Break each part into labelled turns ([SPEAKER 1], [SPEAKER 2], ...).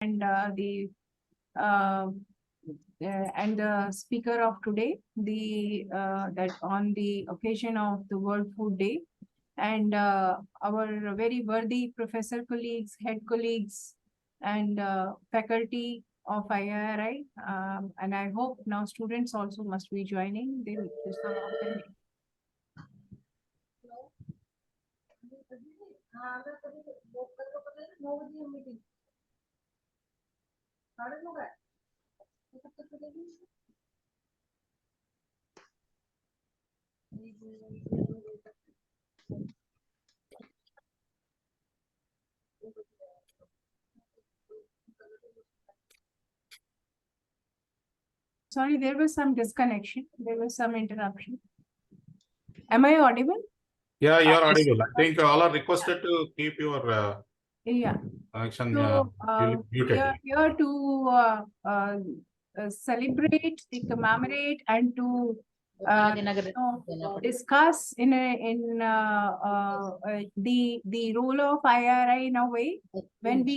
[SPEAKER 1] and the speaker of today, that on the occasion of the World Food Day, and our very worthy professor colleagues, head colleagues, and faculty of IARI, and I hope now students also must be joining. They will some of them. Sorry, there was some disconnection. There was some interruption. Am I audible?
[SPEAKER 2] Yeah, you are audible. I think all are requested to keep your
[SPEAKER 1] Yeah.
[SPEAKER 2] action
[SPEAKER 1] So we
[SPEAKER 2] muted.
[SPEAKER 1] are here to celebrate, to commemorate, and to discuss the role of IRI in a way. When we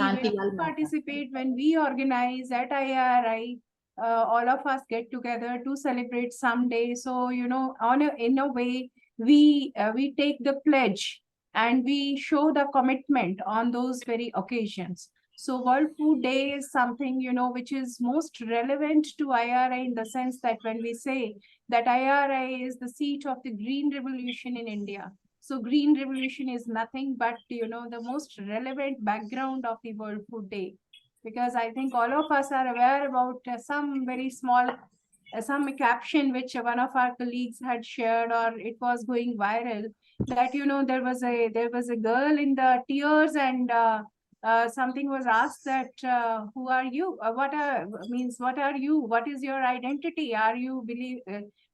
[SPEAKER 1] participate, when we organize at IRI, all of us get together to celebrate someday. So in a way, we take the pledge and we show the commitment on those very occasions. So World Food Day is something, which is most relevant to IRI in the sense that when we say that IRI is the seat of the Green Revolution in India. So Green Revolution is nothing but, the most relevant background of the World Food Day. Because I think all of us are aware about some very small some caption which one of our colleagues had shared, or it was going viral, that there was a girl in the tears, and something was asked that who are you, what are you, what is your identity, are you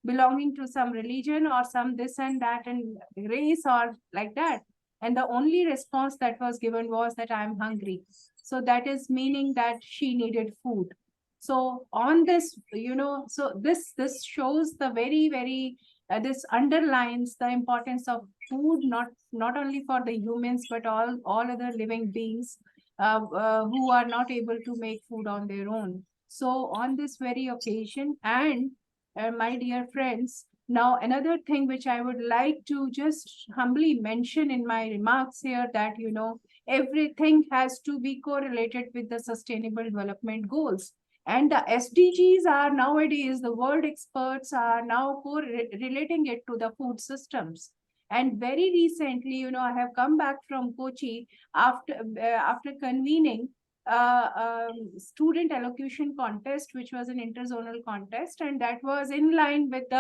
[SPEAKER 1] belonging to some religion or some this and that and race or like that, and the only response that was given was that I'm hungry. So that is meaning that she needed food. So on this, so this shows the very this underlines the importance of food, not only for the humans but all other living beings who are not able to make food on their own. So on this very occasion, and my dear friends, now another thing which I would like to just humbly mention in my remarks here, that everything has to be correlated with the Sustainable Development Goals. And the SDGs are nowadays, the world experts are now relating it to the food systems. And very recently, I have come back from Kochi after convening student elocution contest, which was an interzonal contest, and that was in line with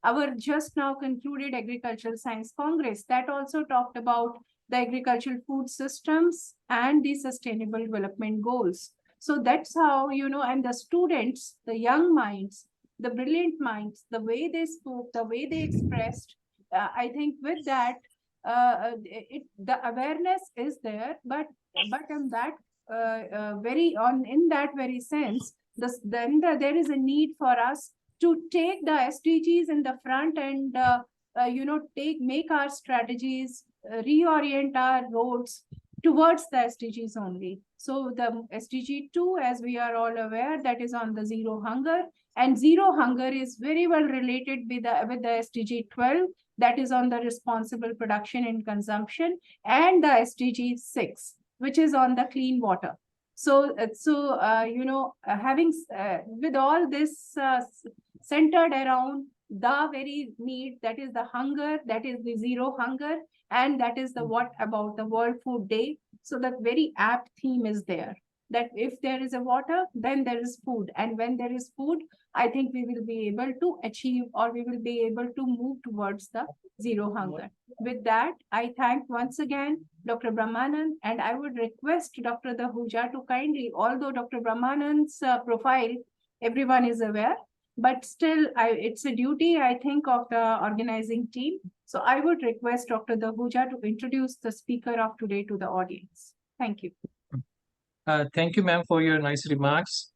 [SPEAKER 1] our just now concluded Agricultural Science Congress. That also talked about the agricultural food systems and the Sustainable Development Goals. So that's how, and the students, the young minds, the brilliant minds, the way they spoke, the way they expressed, I think with that, the awareness is there, but in that in that very sense, there is a need for us to take the SDGs in the front and make our strategies, reorient our roads towards the SDGs only. So the SDG 2, as we are all aware, that is on the zero hunger, and zero hunger is very well related with the SDG 12, that is on the responsible production and consumption, and the SDG 6, which is on the clean water. So having with all this centered around the very need, that is the hunger, that is the zero hunger, and that is the what about the World Food Day. So that very apt theme is there, that if there is a water, then there is food, and when there is food, I think we will be able to achieve, or we will be able to move towards the zero hunger. With that, I thank once again Dr. Brahmanand, and I would request Dr. Dahuja to kindly, although Dr. Brahmanand's profile everyone is aware, but still it's a duty, I think, of the organizing team. So I would request Dr. Dahuja to introduce the speaker of today to the audience. Thank you.
[SPEAKER 3] Thank you, ma'am, for your nice remarks.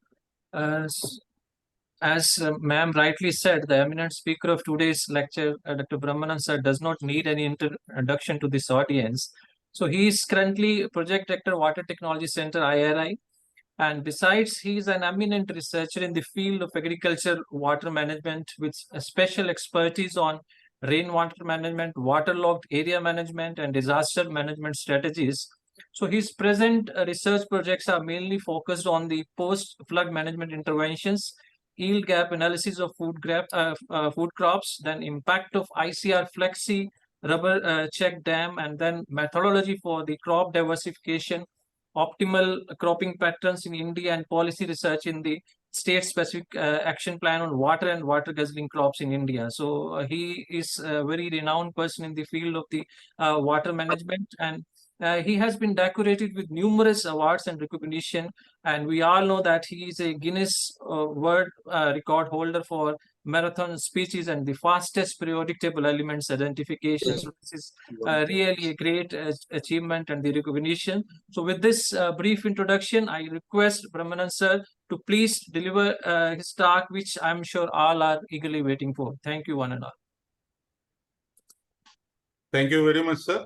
[SPEAKER 3] As ma'am rightly said, the eminent speaker of today's lecture, Dr. Brahmanand sir, does not need any introduction to this audience. So he is currently Project Director, Water Technology Center, IARI. And besides, he is an eminent researcher in the field of agriculture, water management, with a special expertise on rainwater management, waterlogged area management, and disaster management strategies. So his present research projects are mainly focused on the post-flood management interventions, yield gap analysis of food crops, then impact of ICR flexi rubber check dam, and then methodology for the crop diversification, optimal cropping patterns in India, and policy research in the state-specific action plan on water and water guzzling crops in India. So he is a very renowned person in the field of the water management, and he has been decorated with numerous awards and recognition. And we all know that he is a Guinness World Record holder for marathon speeches and the fastest periodic table elements identification. So this is really a great achievement and the recognition. So with this brief introduction, I request Brahmanand sir to please deliver his talk, which I'm sure all are eagerly waiting for. Thank you, one and all.
[SPEAKER 2] Thank you very much, sir.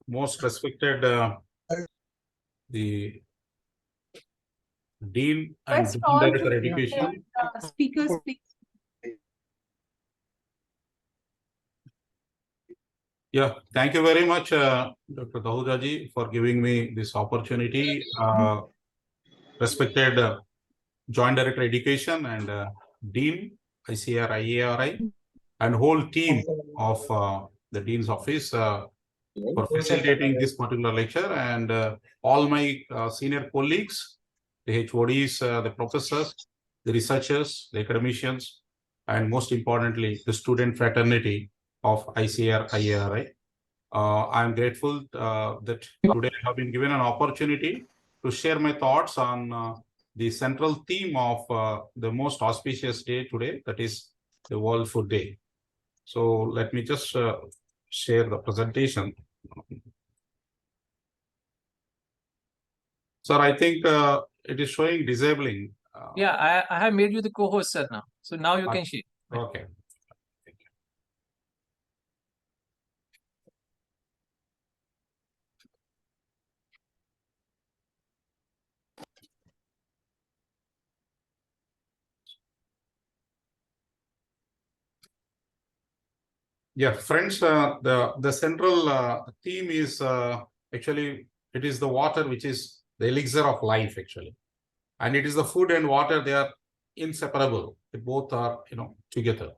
[SPEAKER 2] Most respected the Dean and
[SPEAKER 1] First all
[SPEAKER 2] Director Education.
[SPEAKER 1] Speakers, please.
[SPEAKER 2] Yeah, thank you very much, Dr. Dahujaji, for giving me this opportunity. Respected Joint Director Education and Dean, ICAR, IARI, and whole team of the Dean's Office for facilitating this particular lecture, and all my senior colleagues, the HODs, the professors, the researchers, the academicians, and most importantly, the student fraternity of ICAR, IARI. I am grateful that today I have been given an opportunity to share my thoughts on the central theme of the most auspicious day today, that is the World Food Day. So let me just share the presentation. Sir, I think it is showing disabling.
[SPEAKER 3] Yeah, I have made you the co-host, sir, now. So now you can share.
[SPEAKER 2] Okay. Yeah, friends, the central theme is actually, it is the water, which is the elixir of life, actually. And it is the food and water, they are inseparable. They both are, together.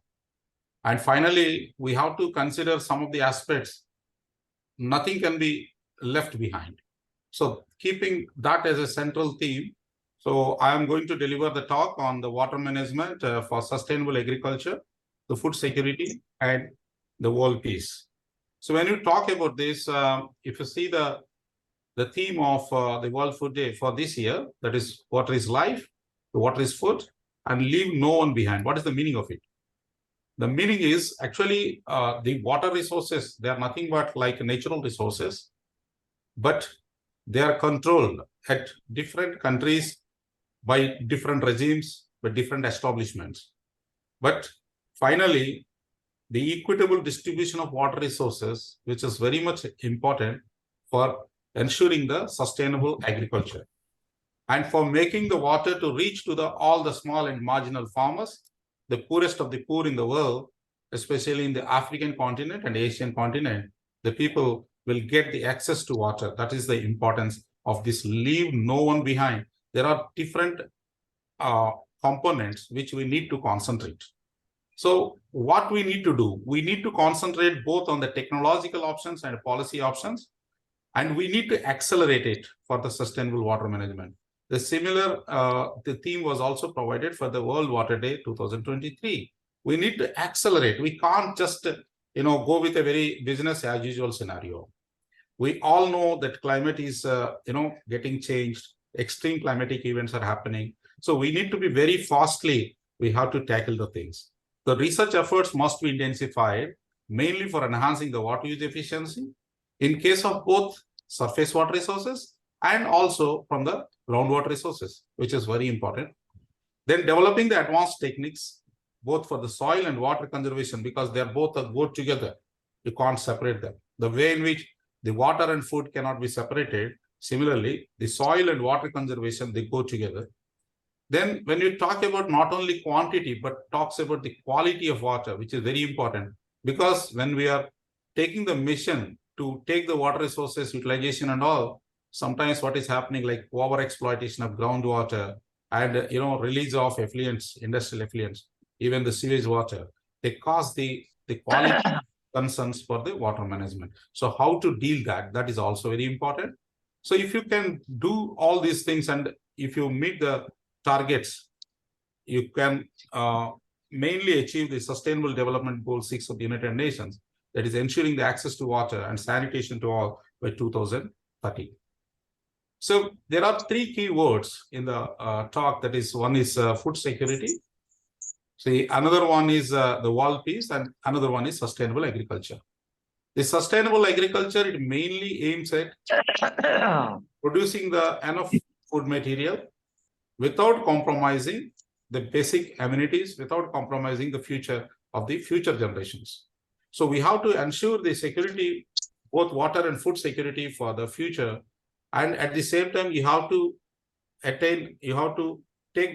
[SPEAKER 2] And finally, we have to consider some of the aspects. Nothing can be left behind. So keeping that as a central theme, so I am going to deliver the talk on the water management for sustainable agriculture, the food security, and the world peace. So when you talk about this, if you see the theme of the World Food Day for this year, that is water is life, water is food, and leave no one behind. What is the meaning of it? The meaning is actually the water resources, they are nothing but like natural resources, but they are controlled at different countries by different regimes, by different establishments. But finally, the equitable distribution of water resources, which is very much important for ensuring the sustainable agriculture and for making the water to reach to all the small and marginal farmers, the poorest of the poor in the world, especially in the African continent and Asian continent, the people will get the access to water. That is the importance of this leave no one behind. There are different components which we need to concentrate. So what we need to do, we need to concentrate both on the technological options and policy options, and we need to accelerate it for the sustainable water management. The similar the theme was also provided for the World Water Day 2023. We need to accelerate. We can't just go with a very business as usual scenario. We all know that climate is getting changed. Extreme climatic events are happening. So we need to be very fastly, we have to tackle the things. The research efforts must be intensified, mainly for enhancing the water use efficiency in case of both surface water resources and also from the groundwater resources, which is very important. Then developing the advanced techniques, both for the soil and water conservation, because they are both go together. You can't separate them. The way in which the water and food cannot be separated, Similarly, the soil and water conservation, they go together. Then when you talk about not only quantity, but talks about the quality of water, which is very important, because when we are taking the mission to take the water resources utilization and all, sometimes what is happening, like over exploitation of groundwater and release of effluents, industrial effluents, even the sewage water, they cause the quality concerns for the water management. So how to deal that is also very important. So if you can do all these things and if you meet the targets, you can mainly achieve the Sustainable Development Goal 6 of the United Nations, that is ensuring the access to water and sanitation to all by 2030. So there are three key words in the talk. That is, one is food security. See, another one is the world peace, and another one is sustainable agriculture. The sustainable agriculture, it mainly aims at producing the enough food material without compromising the basic amenities, without compromising the future of the future generations. So we have to ensure the security, both water and food security for the future. And at the same time, you have to take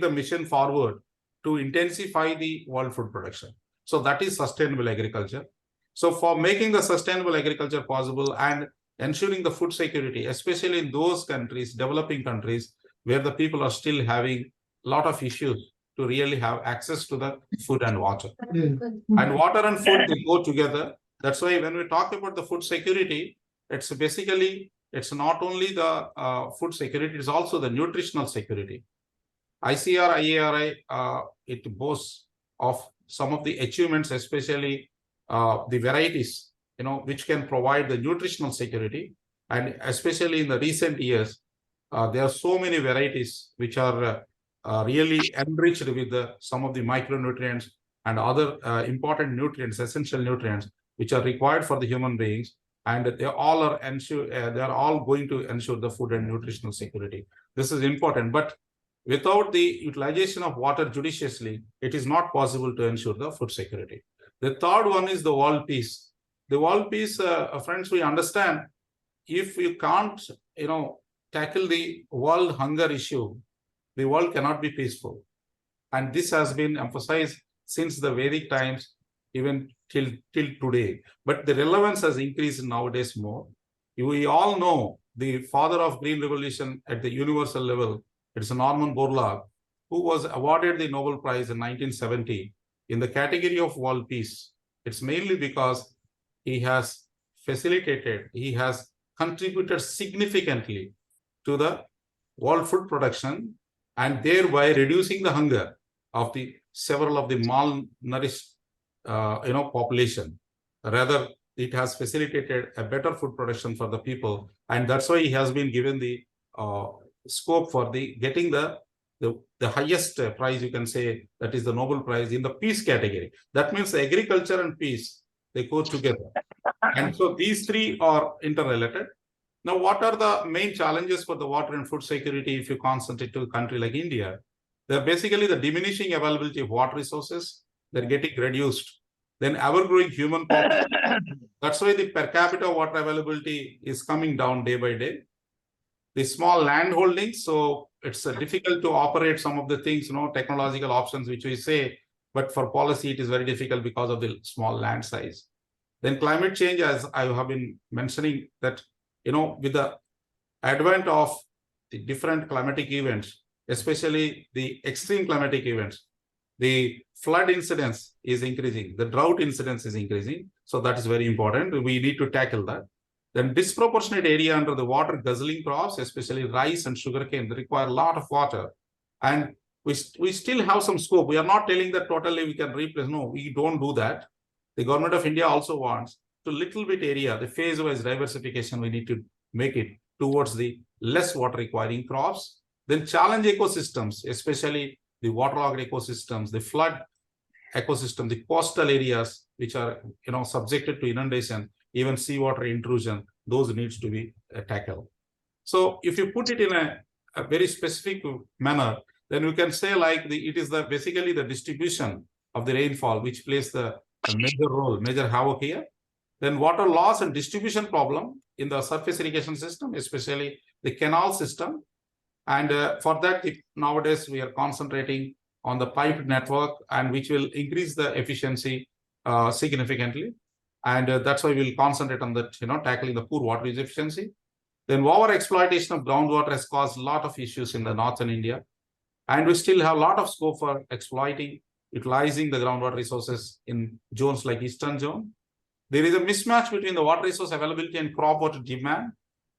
[SPEAKER 2] the mission forward to intensify the world food production. So that is sustainable agriculture. So for making the sustainable agriculture possible and ensuring the food security, especially in those countries, developing countries, where the people are still having a lot of issues to really have access to the food and water. And water and food, they go together. That's why when we talk about the food security, it's basically, it's not only the food security, it's also the nutritional security. IARI, it boasts of some of the achievements, especially the varieties, which can provide the nutritional security. And especially in the recent years, there are so many varieties which are really enriched with some of the micronutrients and other important nutrients, essential nutrients, which are required for the human beings. And they are all going to ensure the food and nutritional security. This is important, but without the utilization of water judiciously, it is not possible to ensure the food security. The third one is the world peace. The world peace, friends, we understand, if you can't, tackle the world hunger issue, the world cannot be peaceful. And this has been emphasized since the Vedic times, even till today. But the relevance has increased nowadays more. We all know the father of Green Revolution at the universal level, it's Norman Borlaug, who was awarded the Nobel Prize in 1970 in the category of world peace. It's mainly because he has facilitated, he has contributed significantly to the world food production and thereby reducing the hunger of the several of the malnourished population. Rather, it has facilitated a better food production for the people, and that's why he has been given the scope for getting the highest prize, you can say, that is the Nobel Prize in the peace category. That means agriculture and peace, they go together. And so these three are interrelated. Now, what are the main challenges for the water and food security if you concentrate to a country like India? They're basically the diminishing availability of water resources. They're getting reduced. Then ever-growing human population. That's why the per capita water availability is coming down day by day. The small land holdings, so it's difficult to operate some of the things, technological options which we say, but for policy it is very difficult because of the small land size. Then climate change, as I have been mentioning, that with the advent of the different climatic events, especially the extreme climatic events, the flood incidence is increasing, the drought incidence is increasing. So that is very important. We need to tackle that. Then disproportionate area under the water guzzling crops, especially rice and sugarcane, they require a lot of water. And we still have some scope. We are not telling that totally we can replace. No, we don't do that. The government of India also wants to little bit area, the phase-wise diversification, we need to make it towards the less water requiring crops. Then challenge ecosystems, especially the waterlogged ecosystems, the flood ecosystem, the coastal areas which are subjected to inundation, even seawater intrusion, those needs to be tackled. So if you put it in a very specific manner, then we can say like it is basically the distribution of the rainfall which plays the major role, major havoc here. Then water loss and distribution problem in the surface irrigation system, especially the canal system. And for that, nowadays we are concentrating on the pipe network, and which will increase the efficiency significantly. And that's why we'll concentrate on that, tackling the poor water use efficiency. Then over exploitation of groundwater has caused a lot of issues in the northern India. And we still have a lot of scope for exploiting, utilizing the groundwater resources in zones like Eastern Zone. There is a mismatch between the water resource availability and crop water demand.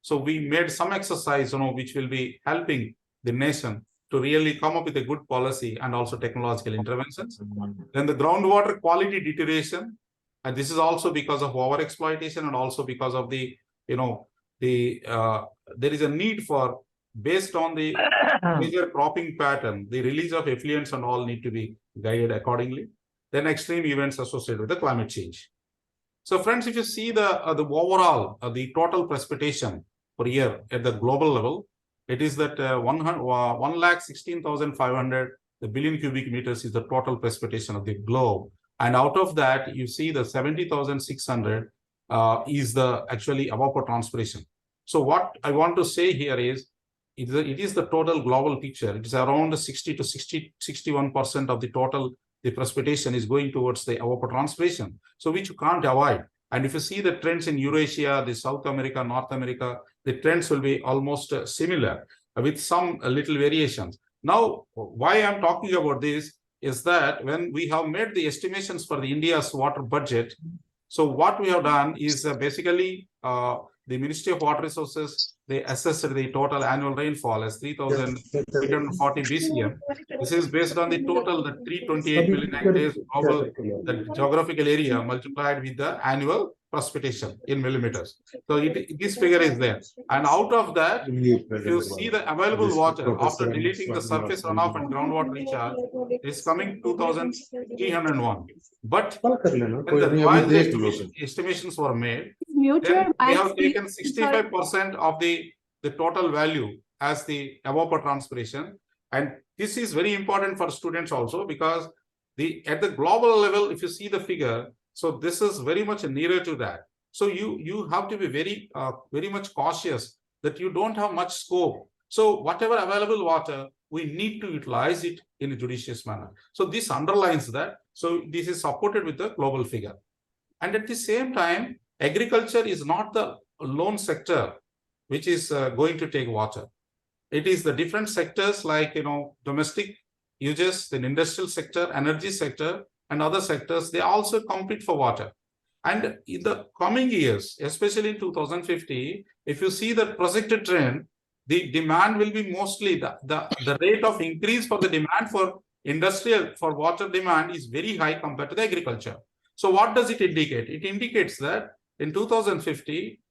[SPEAKER 2] So we made some exercise, which will be helping the nation to really come up with a good policy and also technological interventions. Then the groundwater quality deterioration, and this is also because of overexploitation and also because of the, there is a need for, based on the major cropping pattern, the release of effluents and all need to be guided accordingly. Then extreme events associated with the climate change. So friends, if you see the overall, the total precipitation per year at the global level, it is that 1,16,500 billion cubic meters is the total precipitation of the globe. And out of that, you see the 70,600 is the actually evapotranspiration. So what I want to say here is, it is the total global picture. It is around 60 to 61% of the total, the precipitation is going towards the evapotranspiration, so which you can't avoid. And if you see the trends in Eurasia, the South America, North America, the trends will be almost similar with some little variations. Now, why I'm talking about this is that when we have made the estimations for the India's water budget, so what we have done is basically the Ministry of Water Resources, they assessed the total annual rainfall as 3,840 BCM. This is based on the total, the 328 million hectares global, the geographical area multiplied with the annual precipitation in millimeters. So this figure is there. And out of that, if you see the available water after deleting the surface runoff and groundwater recharge, is coming 2,301. But when the revised estimations were made, then we have taken 65% of the total value as the evapotranspiration. And this is very important for students also, because at the global level, if you see the figure, so this is very much nearer to that. So you have to be very much cautious that you don't have much scope. So whatever available water, we need to utilize it in a judicious manner. So this underlines that. So this is supported with the global figure. And at the same time, agriculture is not the lone sector which is going to take water. It is the different sectors like, domestic uses, then industrial sector, energy sector, and other sectors, they also compete for water. And in the coming years, especially in 2050, if you see the projected trend, the demand will be mostly the rate of increase for the demand for industrial, for water demand is very high compared to the agriculture. So what does it indicate? It indicates that in 2050,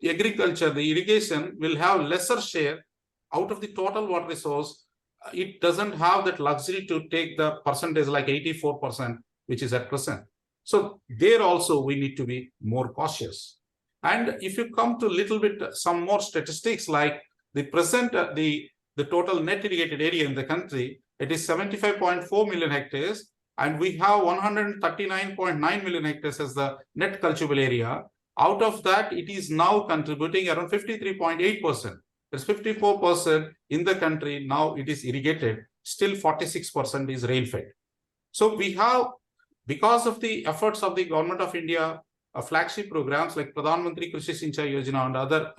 [SPEAKER 2] agriculture, the irrigation will have lesser share out of the total water resource. It doesn't have that luxury to take the percentage like 84%, which is at present. So there also we need to be more cautious. And if you come to little bit some more statistics, like the present, the total net irrigated area in the country, it is 75.4 million hectares, and we have 139.9 million hectares as the net cultivable area. Out of that, it is now contributing around 53.8%. There's 54% in the country now it is irrigated. Still 46% is rain-fed. So we have, because of the efforts of the Government of India, flagship programs like Pradhan Mantri Krishi Sinchai Yojana and other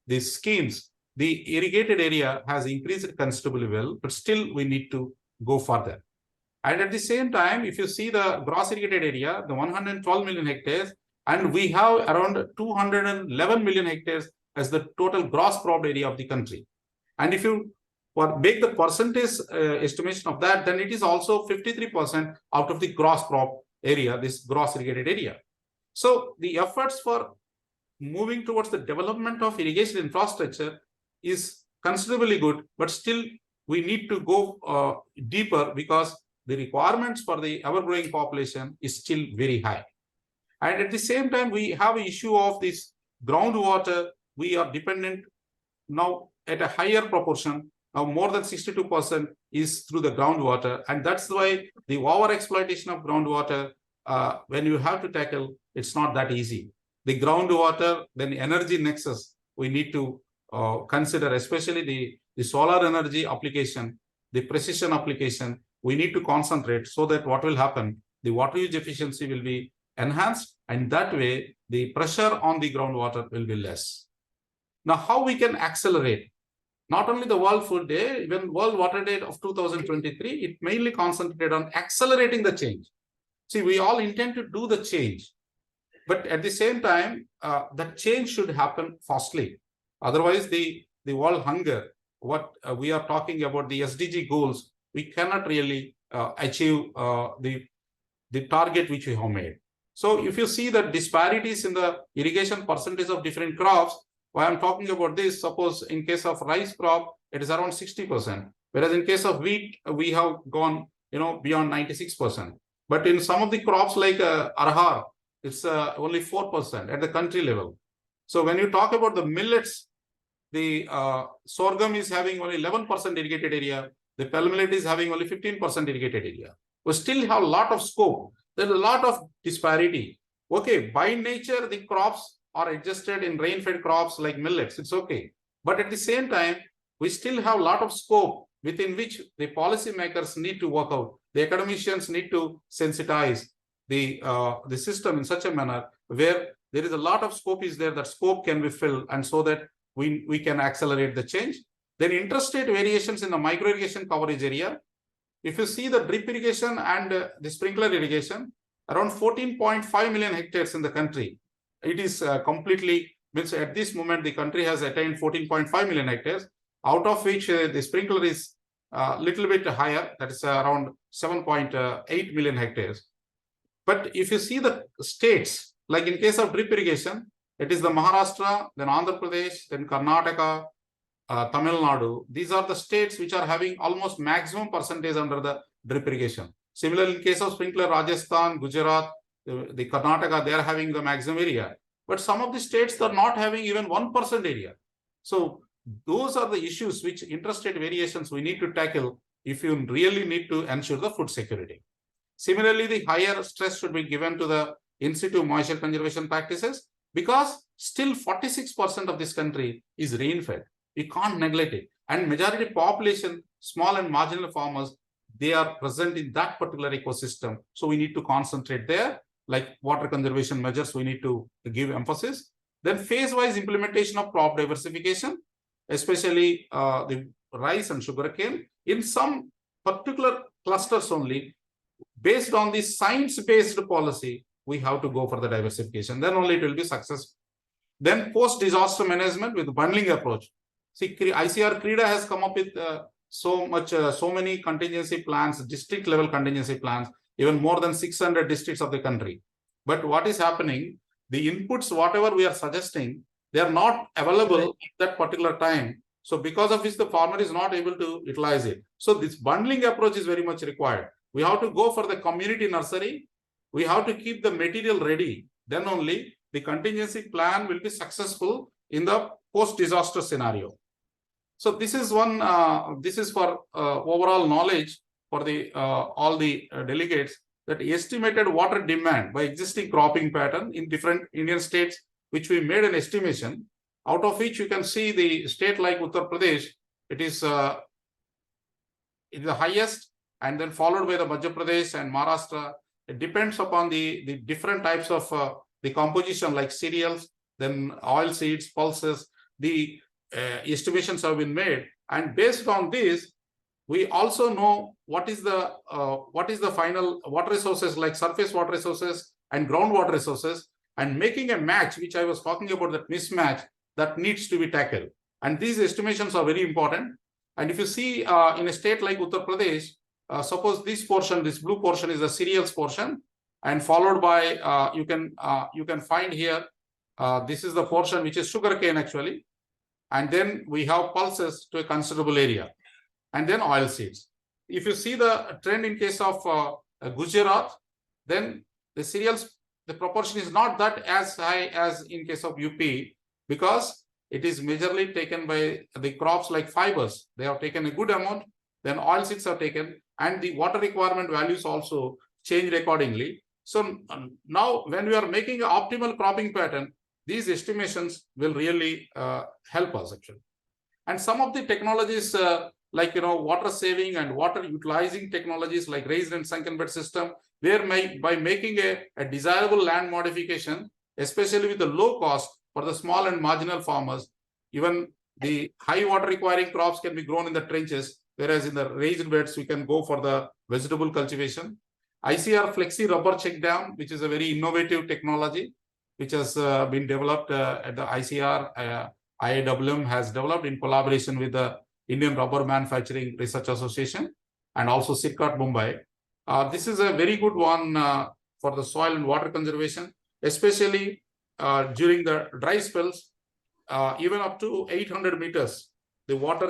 [SPEAKER 2] these schemes, the irrigated area has increased considerably well, but still we need to go further. And at the same time, if you see the gross irrigated area, the 112 million hectares, and we have around 211 million hectares as the total gross cropped area of the country. And if you make the percentage estimation of that, then it is also 53% out of the gross crop area, this gross irrigated area. So the efforts for moving towards the development of irrigation infrastructure is considerably good, but still we need to go deeper, because the requirements for the ever-growing population is still very high. And at the same time, we have an issue of this groundwater. We are dependent now at a higher proportion. Now more than 62% is through the groundwater. And that's why the over-exploitation of groundwater, when you have to tackle, it's not that easy. The groundwater, then energy nexus, we need to consider, especially the solar energy application, the precision application. We need to concentrate so that what will happen, the water use efficiency will be enhanced, and that way the pressure on the groundwater will be less. Now, how we can accelerate? Not only the World Food Day, even World Water Day of 2023, it mainly concentrated on accelerating the change. See, we all intend to do the change, but at the same time, that change should happen fastly. Otherwise, the world hunger, what we are talking about, the SDG goals, we cannot really achieve the target which we have made. So if you see the disparities in the irrigation percentage of different crops, why I'm talking about this, suppose in case of rice crop, it is around 60%, whereas in case of wheat, we have gone beyond 96%. But in some of the crops like arhar, it's only 4% at the country level. So when you talk about the millets, the sorghum is having only 11% irrigated area. The pearl millet is having only 15% irrigated area. We still have a lot of scope. There's a lot of disparity. Okay, by nature, the crops are adjusted in rain-fed crops like millets. It's okay. But at the same time, we still have a lot of scope within which the policymakers need to work out. The academicians need to sensitize the system in such a manner where there is a lot of scope is there, that scope can be filled, and so that we can accelerate the change. Then interstate variations in the micro irrigation coverage area. If you see the drip irrigation and the sprinkler irrigation, around 14.5 million hectares in the country. It is completely, means at this moment, the country has attained 14.5 million hectares, out of which the sprinkler is a little bit higher, that is around 7.8 million hectares. But if you see the states, like in case of drip irrigation, it is the Maharashtra, then Andhra Pradesh, then Karnataka, Tamil Nadu. These are the states which are having almost maximum percentage under the drip irrigation. Similarly, in case of sprinkler, Rajasthan, Gujarat, the Karnataka, they are having the maximum area. But some of the states are not having even 1% area. So those are the issues which interstate variations we need to tackle if you really need to ensure the food security. Similarly, the higher stress should be given to the in situ moisture conservation practices, because still 46% of this country is rain-fed. We can't neglect it. And majority population, small and marginal farmers, they are present in that particular ecosystem. So we need to concentrate there, like water conservation measures, we need to give emphasis. Then phase-wise implementation of crop diversification, especially the rice and sugarcane, in some particular clusters only, based on the science-based policy, we have to go for the diversification. Then only it will be successful. Then post-disaster management with bundling approach. See, ICAR CREDA has come up with so many contingency plans, district level contingency plans, even more than 600 districts of the country. But what is happening, the inputs, whatever we are suggesting, they are not available at that particular time. So because of which the farmer is not able to utilize it. So this bundling approach is very much required. We have to go for the community nursery. We have to keep the material ready. Then only the contingency plan will be successful in the post-disaster scenario. So this is one. This is for overall knowledge for the all the delegates, that estimated water demand by existing cropping pattern in different Indian states, which we made an estimation, out of which you can see the state like Uttar Pradesh, it is the highest, and then followed by the Madhya Pradesh and Maharashtra. It depends upon the different types of the composition, like cereals, then oil seeds, pulses. The estimations have been made, and based on this, we also know what is the final water resources, like surface water resources and groundwater resources, and making a match, which I was talking about, that mismatch that needs to be tackled. And these estimations are very important. And if you see in a state like Uttar Pradesh, suppose this portion, this blue portion, is the cereals portion, and followed by you can find here this is the portion which is sugarcane actually, and then we have pulses to a considerable area, and then oil seeds. If you see the trend in case of Gujarat, then the cereals, the proportion is not that as high as in case of UP, because it is majorly taken by the crops like fibers. They have taken a good amount, then oil seeds are taken, and the water requirement values also changed accordingly. So now when we are making an optimal cropping pattern, these estimations will really help us actually. And some of the technologies like water saving and water utilizing technologies like raised and sunken bed system, where by making a desirable land modification, especially with the low cost for the small and marginal farmers, even the high water requiring crops can be grown in the trenches, whereas in the raised beds we can go for the vegetable cultivation. ICR flexi rubber check dam, which is a very innovative technology which has been developed at the ICR. IAWM has developed in collaboration with the Indian Rubber Manufacturing Research Association and also SIRCOT Mumbai. This is a very good one for the soil and water conservation, especially during the dry spells. Even up to 800 meters, the water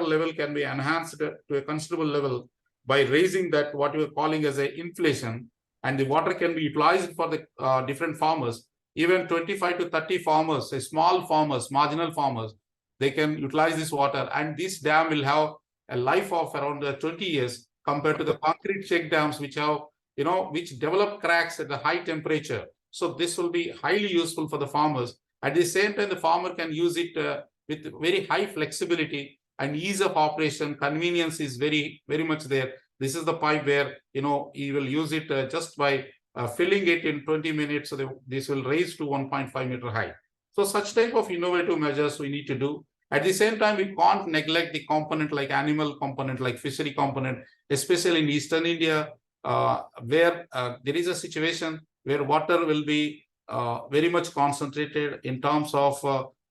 [SPEAKER 2] level can be enhanced to a considerable level by raising that what we are calling as a inflation, and the water can be utilized for the different farmers. Even 25 to 30 farmers, small farmers, marginal farmers, they can utilize this water, and this dam will have a life of around 20 years compared to the concrete check dams which have, which develop cracks at the high temperature. So this will be highly useful for the farmers. At the same time, the farmer can use it with very high flexibility and ease of operation. Convenience is very, very much there. This is the pipe where, he will use it just by filling it in 20 minutes. So this will raise to 1.5 meter high. So such type of innovative measures we need to do. At the same time, we can't neglect the component like animal component, like fishery component, especially in Eastern India, where there is a situation where water will be very much concentrated in terms of,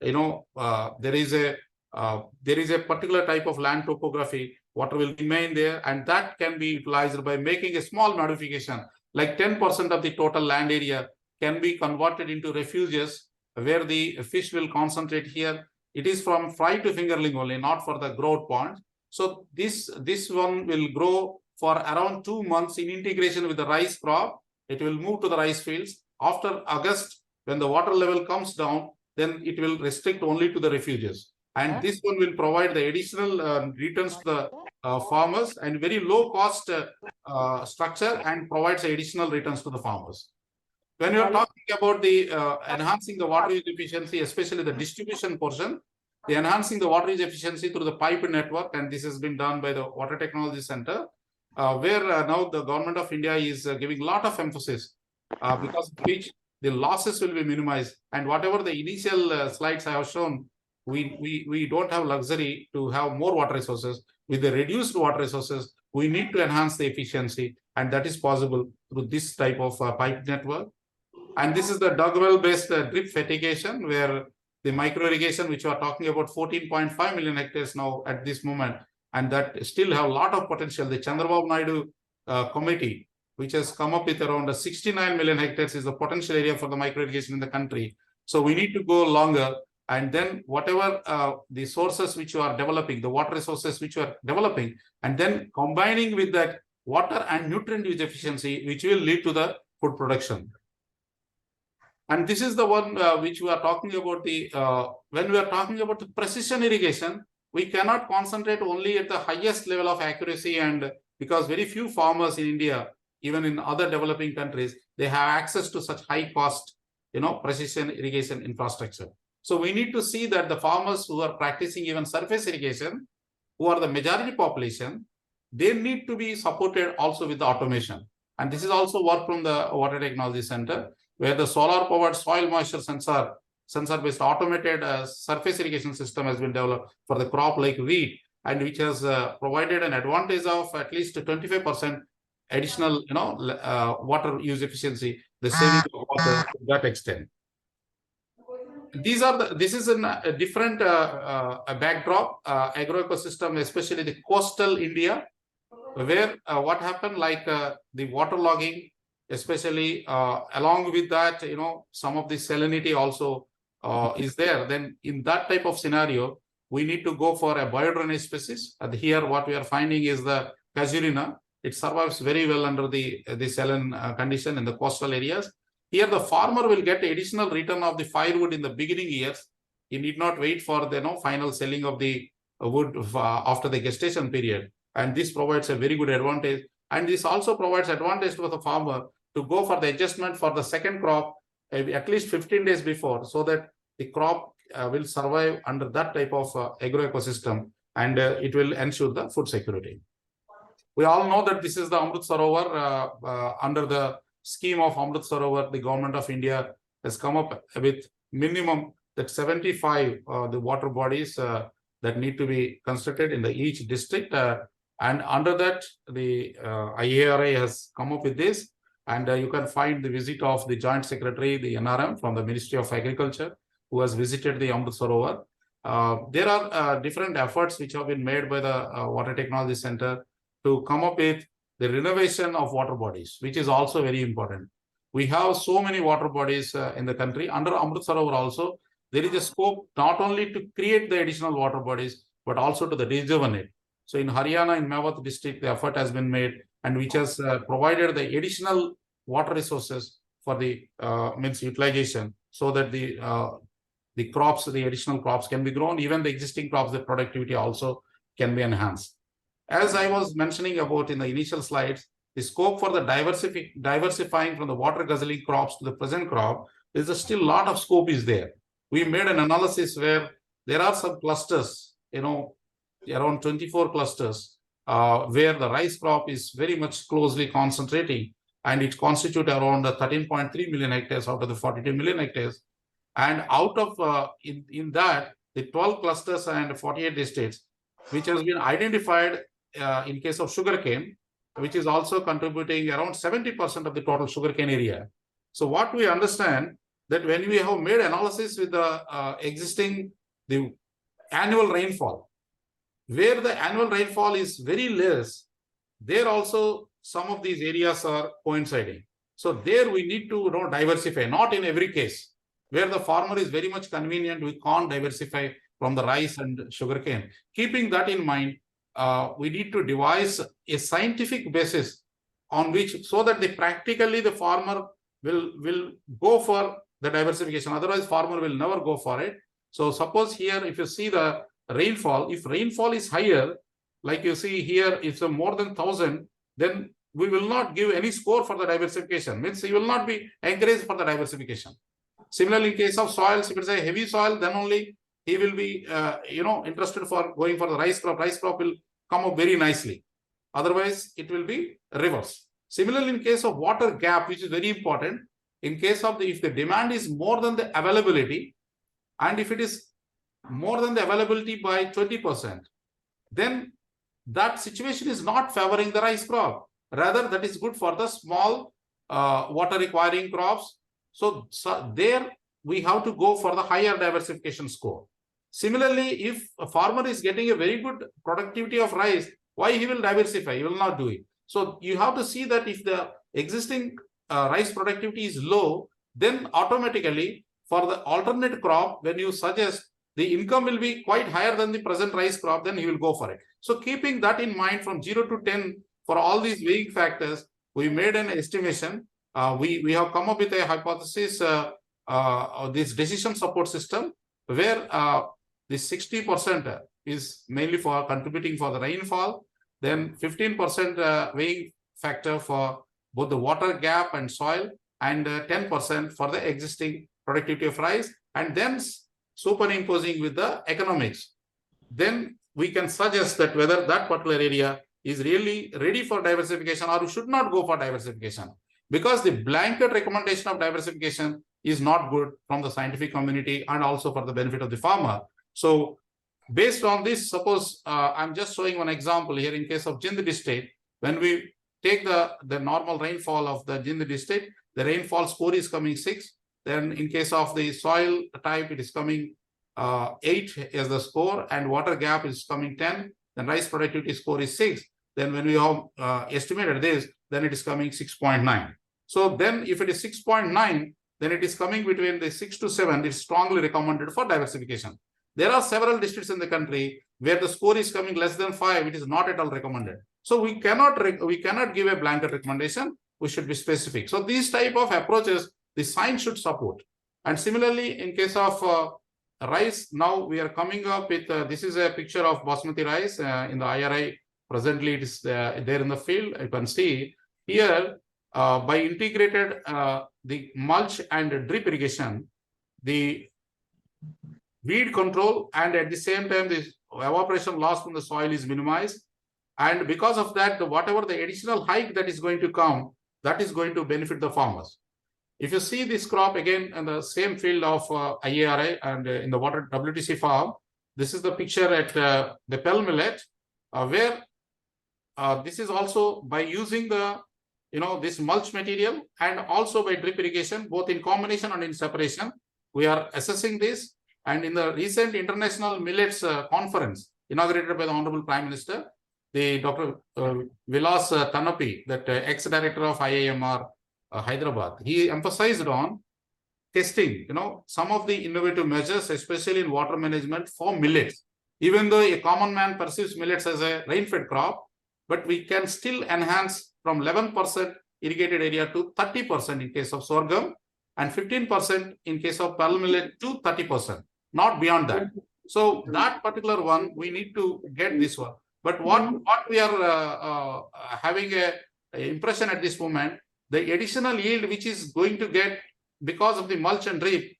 [SPEAKER 2] there is a particular type of land topography, water will remain there, and that can be utilized by making a small modification, like 10% of the total land area can be converted into refuges where the fish will concentrate here. It is from fry to fingerling only, not for the growth pond. So this one will grow for around 2 months in integration with the rice crop. It will move to the rice fields. After August, when the water level comes down, then it will restrict only to the refuges. And this one will provide the additional returns to the farmers, and very low cost structure, and provides additional returns to the farmers. When you are talking about the enhancing the water use efficiency, especially the distribution portion, the enhancing the water use efficiency through the pipe network, and this has been done by the Water Technology Center, where now the government of India is giving a lot of emphasis, because of which the losses will be minimized. And whatever the initial slides I have shown, we don't have luxury to have more water resources. With the reduced water resources, we need to enhance the efficiency, and that is possible through this type of pipe network. And this is the dug well based drip fertigation, where the micro irrigation, which we are talking about 14.5 million hectares now at this moment, and that still have a lot of potential. The Chandrababu Naidu committee, which has come up with around 69 million hectares, is the potential area for the micro irrigation in the country. So we need to go longer, and then whatever the sources which you are developing, the water resources which you are developing, and then combining with that water and nutrient use efficiency, which will lead to the food production. And this is the one which we are talking about. When we are talking about the precision irrigation, we cannot concentrate only at the highest level of accuracy, and because very few farmers in India, even in other developing countries, they have access to such high cost, precision irrigation infrastructure. So we need to see that the farmers who are practicing even surface irrigation, who are the majority population, they need to be supported also with the automation. And this is also work from the Water Technology Center, where the solar powered soil moisture sensor based automated surface irrigation system has been developed for the crop like wheat, and which has provided an advantage of at least 25% additional water use efficiency, the saving of water to that extent. This is a different backdrop, agroecosystem, especially the coastal India, where what happened, like the water logging, especially along with that, some of the salinity also is there. Then in that type of scenario, we need to go for a biodrainage species. And here what we are finding is the casuarina. It survives very well under the saline condition in the coastal areas. Here the farmer will get additional return of the firewood in the beginning years. He need not wait for the final selling of the wood after the gestation period. And this provides a very good advantage. And this also provides advantage to the farmer to go for the adjustment for the second crop at least 15 days before, so that the crop will survive under that type of agro-ecosystem, and it will ensure the food security. We all know that this is the Amrit Sarovar. Under the scheme of Amrit Sarovar, the government of India has come up with minimum that 75 the water bodies that need to be constructed in each district. And under that, the IARI has come up with this. And you can find the visit of the Joint Secretary, the NRM from the Ministry of Agriculture, who has visited the Amrit Sarovar. There are different efforts which have been made by the Water Technology Center to come up with the renovation of water bodies, which is also very important. We have so many water bodies in the country. Under Amrit Sarovar also, there is a scope not only to create the additional water bodies, but also to the rejuvenate. So in Haryana, in Mewat district, the effort has been made, and which has provided the additional water resources for the utilization, so that the crops, the additional crops can be grown. Even the existing crops, the productivity also can be enhanced. As I was mentioning about in the initial slides, the scope for the diversifying from the water guzzling crops to the present crop, is still a lot of scope is there. We made an analysis where there are some clusters, around 24 clusters, where the rice crop is very much closely concentrating, and it constitutes around 13.3 million hectares out of the 42 million hectares. And out of in that, the 12 clusters and 48 districts, which has been identified in case of sugarcane, which is also contributing around 70% of the total sugarcane area. So what we understand, that when we have made analysis with the the annual rainfall, where the annual rainfall is very less, there also some of these areas are coinciding. So there we need to diversify, not in every case. Where the farmer is very much convenient, we can't diversify from the rice and sugarcane. Keeping that in mind, we need to devise a scientific basis on which, so that practically the farmer will go for the diversification. Otherwise, farmer will never go for it. So suppose here, if you see the rainfall, if rainfall is higher, like you see here, it's more than 1,000, then we will not give any score for the diversification. Means he will not be encouraged for the diversification. Similarly, in case of soils, if it's a heavy soil, then only he will be, interested for going for the rice crop. Rice crop will come up very nicely. Otherwise, it will be reverse. Similarly, in case of water gap, which is very important, in case of if the demand is more than the availability, and if it is more than the availability by 20%, then that situation is not favoring the rice crop. Rather, that is good for the small water requiring crops. So there we have to go for the higher diversification score. Similarly, if a farmer is getting a very good productivity of rice, why he will diversify? He will not do it. So you have to see that if the existing rice productivity is low, then automatically for the alternate crop, when you suggest the income will be quite higher than the present rice crop, then he will go for it. So keeping that in mind, from 0 to 10, for all these weighing factors, we made an estimation. We have come up with a hypothesis, this decision support system, where this 60% is mainly for contributing for the rainfall, then 15% weighing factor for both the water gap and soil, and 10% for the existing productivity of rice, and then superimposing with the economics. Then we can suggest that whether that particular area is really ready for diversification or should not go for diversification. Because the blanket recommendation of diversification is not good from the scientific community and also for the benefit of the farmer. So based on this, suppose I'm just showing one example here in case of Jind district. When we take the normal rainfall of the Jind district, the rainfall score is coming 6. Then in case of the soil type, it is coming 8 as the score, and water gap is coming 10. Then rice productivity score is 6. Then when we have estimated this, then it is coming 6.9. So then if it is 6.9, then it is coming between the 6 to 7. It's strongly recommended for diversification. There are several districts in the country where the score is coming less than 5. It is not at all recommended. So we cannot give a blanket recommendation. We should be specific. So these type of approaches, the science should support. And similarly, in case of rice, now we are coming up with, this is a picture of basmati rice in the IARI. Presently, it is there in the field. You can see here, by integrated the mulch and drip irrigation, the weed control, and at the same time, the evaporation loss from the soil is minimized. And because of that, whatever the additional hike that is going to come, that is going to benefit the farmers. If you see this crop again in the same field of IARI and in the water WTC farm, this is the picture at the Pell Millet, where this is also by using the this mulch material and also by drip irrigation, both in combination and in separation. We are assessing this, and in the recent International Millets Conference inaugurated by the Honorable Prime Minister, the Dr. Vilas Tanapi, that ex-director of IIMR Hyderabad, he emphasized on testing, some of the innovative measures, especially in water management for millets. Even though a common man perceives millets as a rain-fed crop, but we can still enhance from 11% irrigated area to 30% in case of sorghum and 15% in case of pearl millet to 30%, not beyond that. So that particular one, we need to get this one. But what we are having a impression at this moment, the additional yield which is going to get because of the mulch and drip,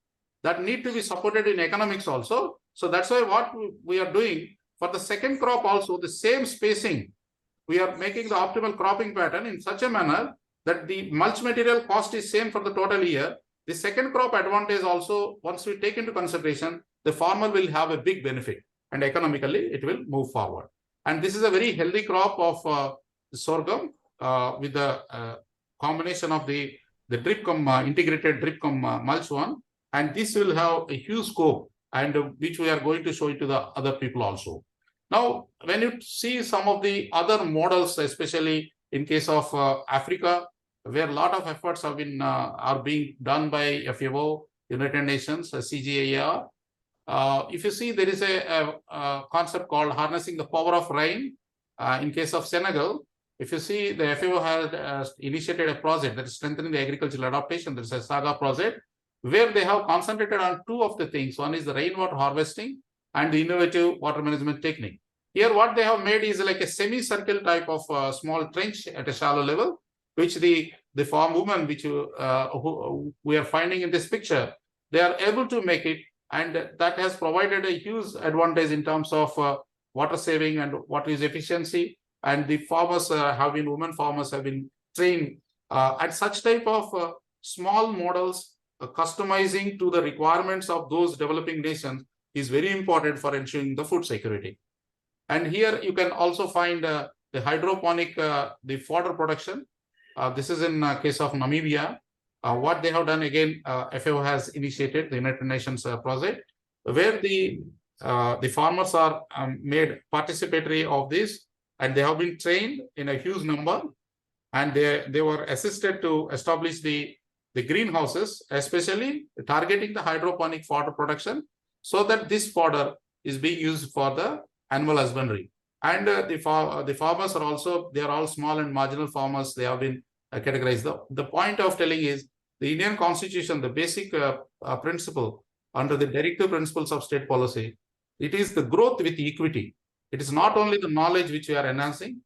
[SPEAKER 2] that need to be supported in economics also. So that's why what we are doing for the second crop also, the same spacing, we are making the optimal cropping pattern in such a manner that the mulch material cost is same for the total year. The second crop advantage also, once we take into consideration, the farmer will have a big benefit and economically it will move forward. And this is a very healthy crop of sorghum with the combination of the drip integrated drip mulch one. And this will have a huge scope, and which we are going to show it to the other people also. Now, when you see some of the other models, especially in case of Africa, where a lot of efforts have been are being done by FAO, United Nations, CGIAR. If you see, there is a concept called harnessing the power of rain. In case of Senegal, if you see, the FAO has initiated a project that is strengthening the agricultural adaptation. There is a SAGA project where they have concentrated on two of the things. One is the rainwater harvesting and the innovative water management technique. Here, what they have made is like a semicircle type of small trench at a shallow level, which the farm women, which who we are finding in this picture, they are able to make it, and that has provided a huge advantage in terms of water saving and water use efficiency. And the farmers women farmers have been trained at such type of small models, customizing to the requirements of those developing nations is very important for ensuring the food security. And here you can also find the hydroponic, the fodder production. This is in case of Namibia. What they have done again, FAO has initiated the United Nations project, where the farmers are made participatory of this, and they have been trained in a huge number, and they were assisted to establish the greenhouses, especially targeting the hydroponic fodder production, so that this fodder is being used for the animal husbandry. And the farmers are also, they are all small and marginal farmers. They have been categorized. The point of telling is the Indian Constitution, the basic principle under the directive principles of state policy, it is the growth with equity. It is not only the knowledge which we are enhancing,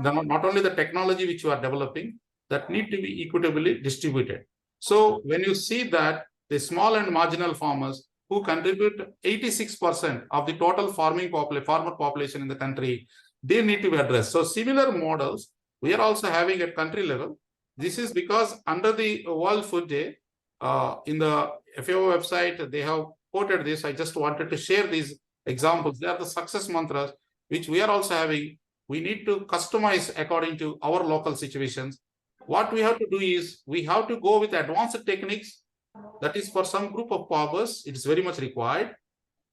[SPEAKER 2] not only the technology which you are developing, that need to be equitably distributed. So when you see that the small and marginal farmers who contribute 86% of the total farmer population in the country, they need to be addressed. So similar models we are also having at country level. This is because under the World Food Day, in the FAO website, they have quoted this. I just wanted to share these examples. They are the success mantras, which we are also having. We need to customize according to our local situations. What we have to do is we have to go with advanced techniques. That is, for some group of farmers, it is very much required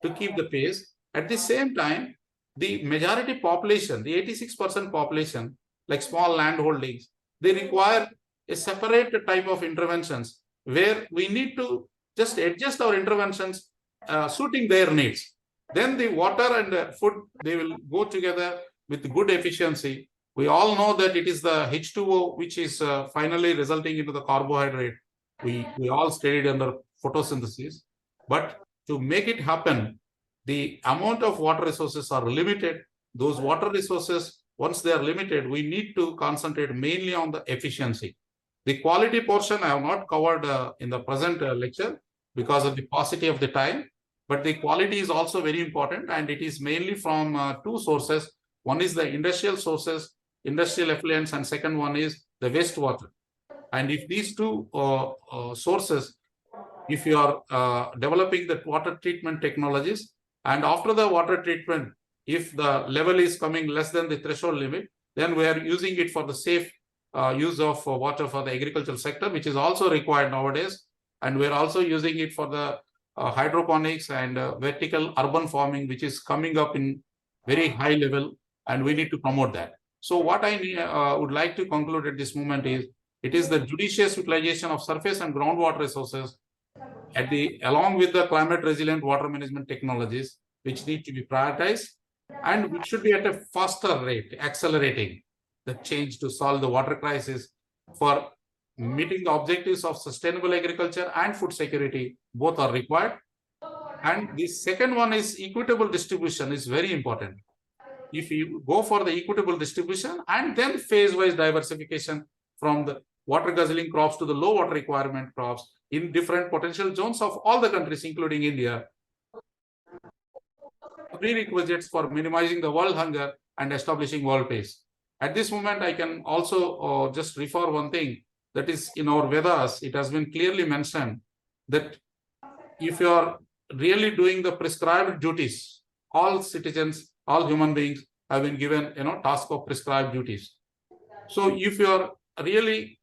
[SPEAKER 2] to keep the pace. At the same time, the majority population, the 86% population, like small land holdings, they require a separate type of interventions where we need to just adjust our interventions suiting their needs. Then the water and food, they will go together with good efficiency. We all know that it is the H2O which is finally resulting into the carbohydrate. We all studied under photosynthesis. But to make it happen, the amount of water resources are limited. Those water resources, once they are limited, we need to concentrate mainly on the efficiency. The quality portion I have not covered in the present lecture because of the paucity of the time. But the quality is also very important, and it is mainly from two sources. One is the industrial sources, industrial effluents, and second one is the wastewater. And if these two sources, if you are developing the water treatment technologies, and after the water treatment, if the level is coming less than the threshold limit, then we are using it for the safe use of water for the agricultural sector, which is also required nowadays. And we're also using it for the hydroponics and vertical urban farming, which is coming up in very high level, and we need to promote that. So what I would like to conclude at this moment is, it is the judicious utilization of surface and groundwater resources along with the climate resilient water management technologies, which need to be prioritized, and which should be at a faster rate, accelerating the change to solve the water crisis for meeting the objectives of sustainable agriculture and food security. Both are required. And the second one is equitable distribution is very important. If you go for the equitable distribution and then phase-wise diversification from the water guzzling crops to the low water requirement crops in different potential zones of all the countries, including India, prerequisites for minimizing the world hunger and establishing world peace. At this moment, I can also just refer one thing, that is in our Vedas, it has been clearly mentioned that if you are really doing the prescribed duties, all citizens, all human beings have been given, task of prescribed duties. So if you are really,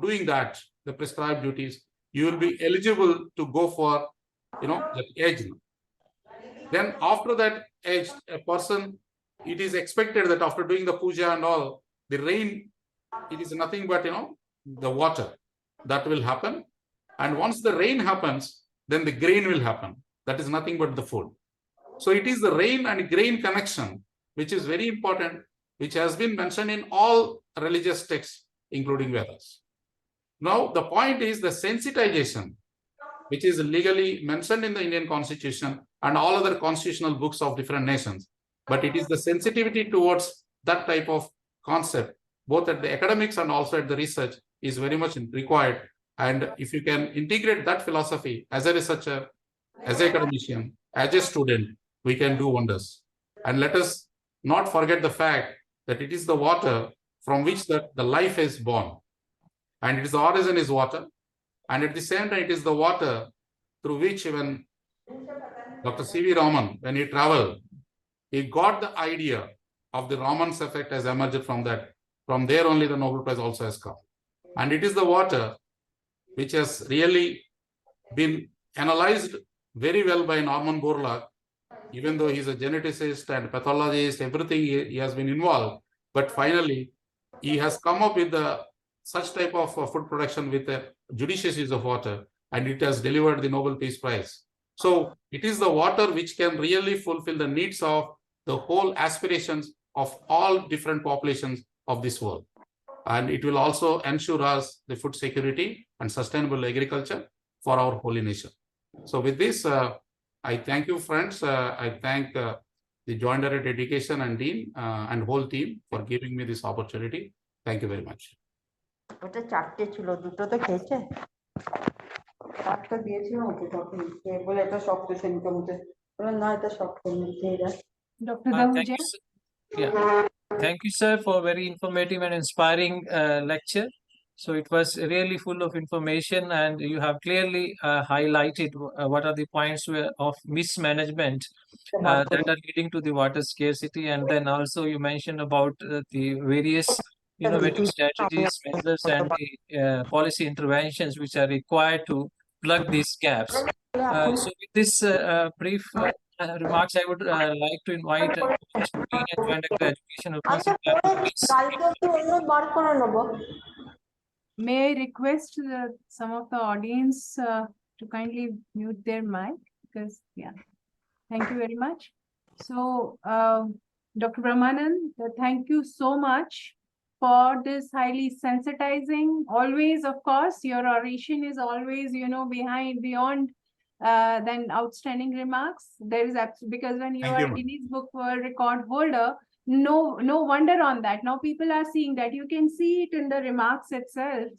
[SPEAKER 2] doing that, the prescribed duties, you will be eligible to go for, that age. Then after that age, a person, it is expected that after doing the puja and all, the rain, it is nothing but, the water that will happen. And once the rain happens, then the grain will happen. That is nothing but the food. So it is the rain and grain connection, which is very important, which has been mentioned in all religious texts, including Vedas. Now, the point is the sensitization, which is legally mentioned in the Indian Constitution and all other constitutional books of different nations. But it is the sensitivity towards that type of concept, both at the academics and also at the research, is very much required. And if you can integrate that philosophy as a researcher, as an academician, as a student, we can do wonders. And let us not forget the fact that it is the water from which the life is born. And it is the origin is water. And at the same time, it is the water through which even Dr. C.V. Raman, when he traveled, he got the idea of the Raman's effect has emerged from that. From there only the Nobel Prize also has come. And it is the water which has really been analyzed very well by Norman Borlaug, even though he's a geneticist and pathologist, everything he has been involved. But finally, he has come up with such type of food production with a judicious use of water, and it has delivered the Nobel Peace Prize. So it is the water which can really fulfill the needs of the whole aspirations of all different populations of this world. And it will also ensure us the food security and sustainable agriculture for our holy nation. So with this, I thank you, friends. I thank the Joint Director Education and Dean and whole team for giving me this opportunity. Thank you very much.
[SPEAKER 4] ওটা চারটে ছিল, দুটো তো খেয়েছে, চারটা দিয়েছিল ওকে তখন বলে এটা শক্ত শুনতে মতে বলে না এটা শক্ত নিতে এরা।
[SPEAKER 1] Dr.
[SPEAKER 3] Thank
[SPEAKER 1] Dahuja.
[SPEAKER 3] you, sir. Yeah. Thank you, sir, for very informative and inspiring lecture. So it was really full of information, and you have clearly highlighted what are the points of mismanagement that are leading to the water scarcity. And then also you mentioned about the various innovative strategies, measures, and the policy interventions which are required to plug these gaps. So with this brief remarks, I would like to invite Dean and Joint Director Education of
[SPEAKER 1] May I request some of the audience to kindly mute their mic, because thank you very much. So Dr. Brahmanand, thank you so much for this highly sensitizing. Always, of course, your oration is always, beyond than outstanding remarks. There is because when you are Guinness Book World Record holder, no wonder on that. Now people are seeing that. You can see it in the remarks itself,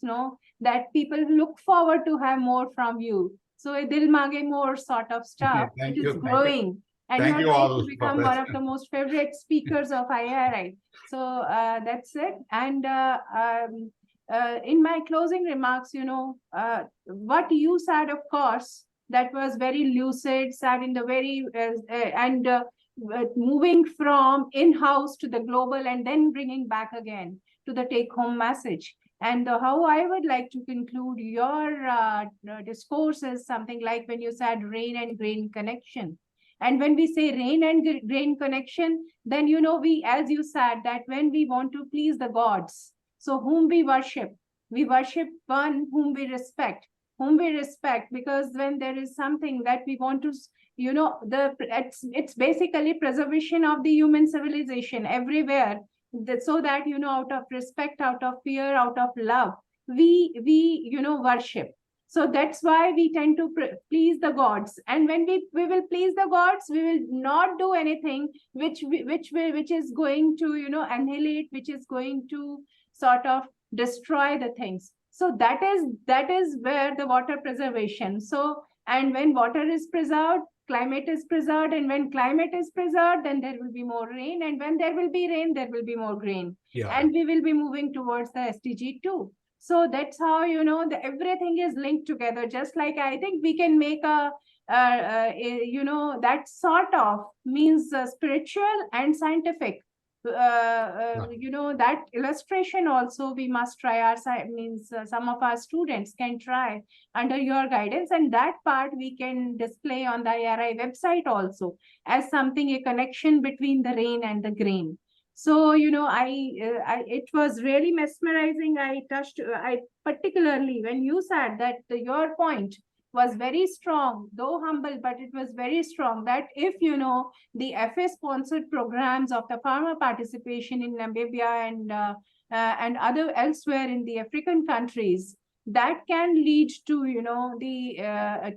[SPEAKER 1] that people look forward to have more from you. So Dil Mange More sort of stuff,
[SPEAKER 2] Thank
[SPEAKER 1] it is
[SPEAKER 2] you.
[SPEAKER 1] growing. And
[SPEAKER 2] Thank
[SPEAKER 1] you
[SPEAKER 2] you
[SPEAKER 1] are going
[SPEAKER 2] all
[SPEAKER 1] to become
[SPEAKER 2] for
[SPEAKER 1] one
[SPEAKER 2] that.
[SPEAKER 1] of the most favorite speakers of IARI. So that's it. And in my closing remarks, what you said, of course, that was very lucid, said in the very, moving from in-house to the global and then bringing back again to the take-home message. And how I would like to conclude your discourse is something like when you said rain and grain connection. And when we say rain and grain connection, then, we, as you said, that when we want to please the gods, so whom we worship one whom we respect, because when there is something that we want to, it's basically preservation of the human civilization everywhere, so that, out of respect, out of fear, out of love, we worship. So that's why we tend to please the gods. And when we will please the gods, we will not do anything which is going to, annihilate, which is going to sort of destroy the things. So that is where the water preservation. So, and when water is preserved, climate is preserved, and when climate is preserved, then there will be more rain, and when there will be rain, there will be more grain.
[SPEAKER 2] Yeah.
[SPEAKER 1] And we will be moving towards the SDG 2. So that's how, everything is linked together. Just like I think we can make that sort of means spiritual and scientific. That illustration also we must try. Some of our students can try under your guidance, and that part we can display on the IARI website also as something, a connection between the rain and the grain. So, it was really mesmerizing. I particularly, when you said that your point was very strong, though humble, but it was very strong, that if, the FA sponsored programs of the farmer participation in Namibia and other elsewhere in the African countries, that can lead to,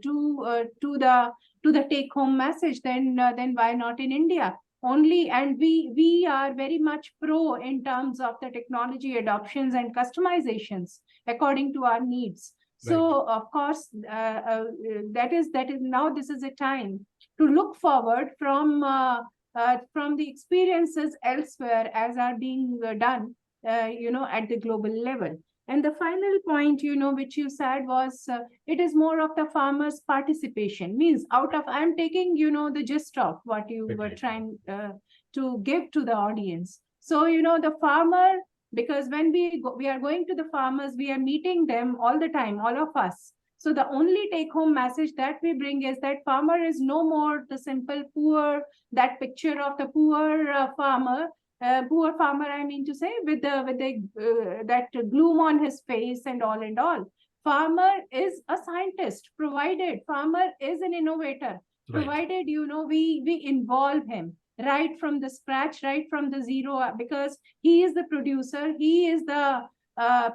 [SPEAKER 1] to the take home message, then why not in India? Only, and we are very much pro in terms of the technology adoptions and customizations according to our needs. So of course, that is now this is a time to look forward from the experiences elsewhere as are being done, at the global level. And the final point, which you said was, it is more of the farmers' participation. Means I'm taking, the gist of what you were trying to give to the audience. So, the farmer, because when we are going to the farmers, we are meeting them all the time, all of us. So the only take-home message that we bring is that farmer is no more the simple poor, that picture of the poor farmer. Poor farmer, I mean to say, with that gloom on his face and all. Farmer is a scientist, provided farmer is an innovator, provided, we involve him right from the scratch, right from the zero, because he is the producer, he is the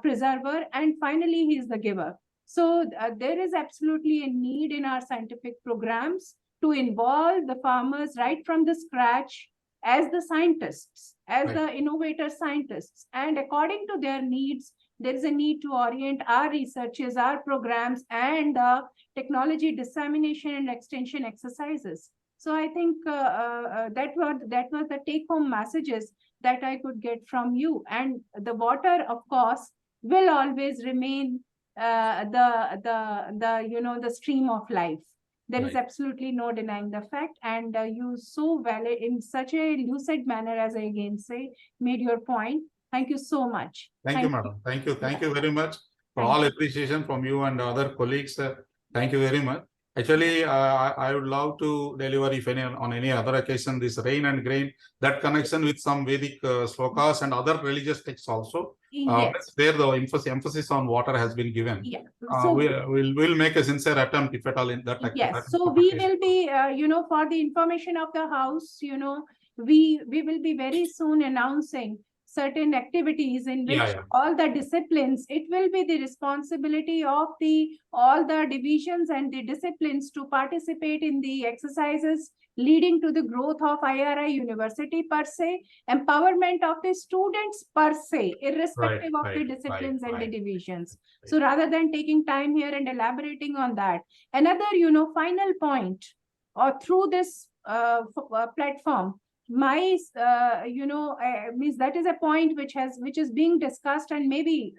[SPEAKER 1] preserver, and finally he is the giver. So there is absolutely a need in our scientific programs to involve the farmers right from the scratch as the scientists, as the innovator scientists, and according to their needs, there is a need to orient our researches, our programs, and technology dissemination and extension exercises. So I think that was the take-home messages that I could get from you. And the water, of course, will always remain the stream of life. There is absolutely no denying the fact, and you so well in such a lucid manner, as I again say, made your point. Thank you so much.
[SPEAKER 2] Thank you, madam. Thank you. Thank you very much for all appreciation from you and other colleagues. Thank you very much. Actually, I would love to deliver, if any, on any other occasion, this rain and grain, that connection with some Vedic slokas and other religious texts also. Where the emphasis on water has been given. So we'll make a sincere attempt, if at all, in that.
[SPEAKER 1] So we will be, for the information of the house, we will be very soon announcing certain activities in which
[SPEAKER 2] Yeah.
[SPEAKER 1] all the disciplines, it will be the responsibility of all the divisions and the disciplines to participate in the exercises leading to the growth of IRI University per se, empowerment of the students per se, irrespective of the disciplines and the divisions. So rather than taking time here and elaborating on that, another, final point, or through this platform, my means that is a point which is being discussed, and maybe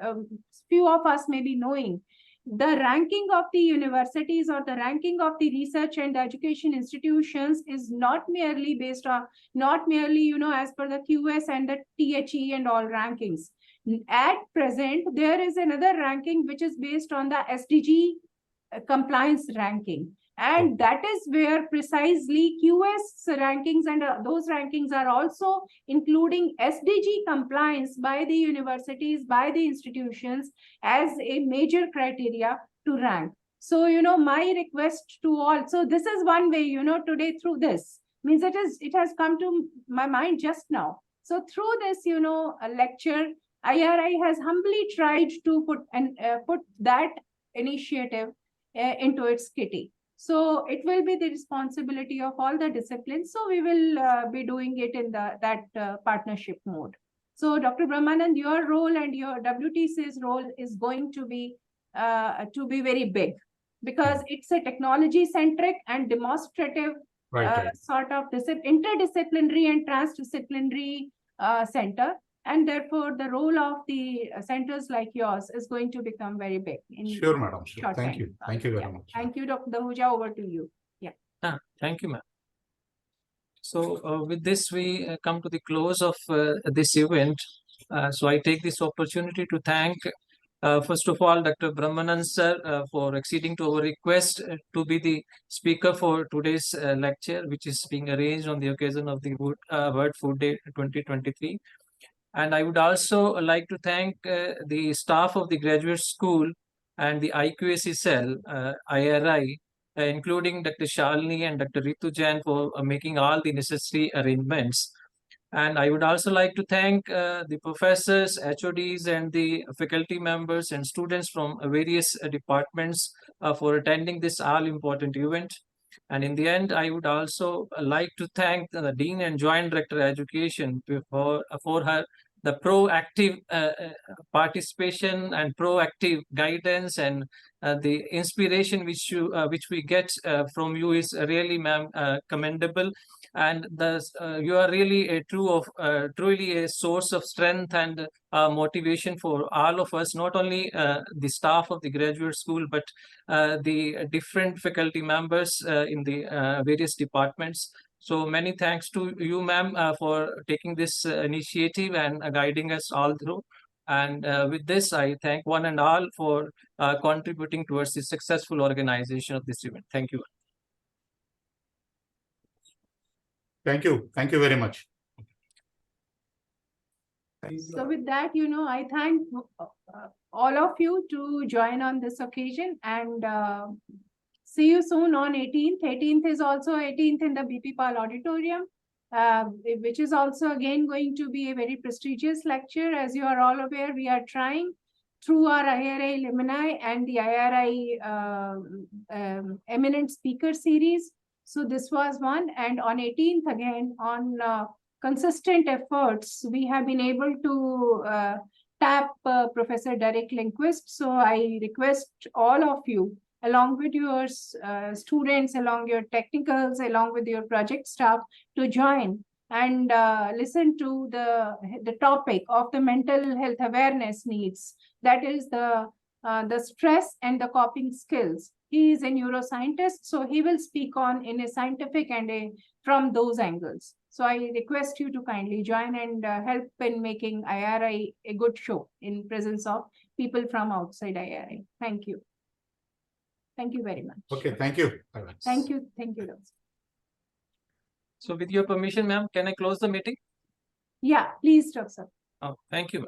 [SPEAKER 1] few of us may be knowing. The ranking of the universities or the ranking of the research and education institutions is not merely based on, as per the QS and the THE and all rankings. At present, there is another ranking which is based on the SDG compliance ranking. And that is where precisely QS rankings and those rankings are also including SDG compliance by the universities, by the institutions as a major criteria to rank. So, my request to all, so this is one way, today through this, means it has come to my mind just now. So through this, a lecture, IRI has humbly tried to put that initiative into its kitty. So it will be the responsibility of all the disciplines. So we will be doing it in that partnership mode. So Dr. Brahmanand, your role and your WTC's role is going to be very big, because it's a technology centric and demonstrative sort of interdisciplinary and transdisciplinary center. And therefore, the role of the centers like yours is going to become very big.
[SPEAKER 2] Sure, madam. Sure. Thank you. Thank you very much.
[SPEAKER 1] Thank you, Dr. Dahuja. Over to you. Yeah.
[SPEAKER 3] Thank you, ma'am. So with this, we come to the close of this event. So I take this opportunity to thank, first of all, Dr. Brahmanand sir for acceding to our request to be the speaker for today's lecture, which is being arranged on the occasion of the World Food Day 2023. And I would also like to thank the staff of the graduate school and the IQAC cell, IRI, including Dr. Shalini and Dr. Ritu Jain for making all the necessary arrangements. And I would also like to thank the professors, HODs, and the faculty members and students from various departments for attending this all-important event. And in the end, I would also like to thank the Dean and Joint Director Education for the proactive participation and proactive guidance, and the inspiration which we get from you is really, ma'am, commendable. And you are really truly a source of strength and motivation for all of us, not only the staff of the graduate school, but the different faculty members in the various departments. So many thanks to you, ma'am, for taking this initiative and guiding us all through. And with this, I thank one and all for contributing towards the successful organization of this event. Thank you.
[SPEAKER 2] Thank you. Thank you very much.
[SPEAKER 1] So with that, I thank all of you to join on this occasion, and see you soon on 18th. 18th is also 18th in the BP Pal Auditorium, which is also again going to be a very prestigious lecture. As you are all aware, we are trying through our IRI Alumni and the IRI Eminent Speaker Series. So this was one, and on 18th again, on consistent efforts, we have been able to tap Professor Derek Lindquist. So I request all of you, along with your students, along your technicals, along with your project staff, to join and listen to the topic of the mental health awareness needs. That is the stress and the coping skills. He is a neuroscientist, so he will speak on in a scientific and from those angles. So I request you to kindly join and help in making IRI a good show in presence of people from outside IRI. Thank you. Thank you very much.
[SPEAKER 2] Okay, thank you.
[SPEAKER 1] Thank you. Thank you, Doctor.
[SPEAKER 3] So with your permission, ma'am, can I close the meeting?
[SPEAKER 1] Yeah, please, Doctor.
[SPEAKER 3] Oh, thank you, ma'am.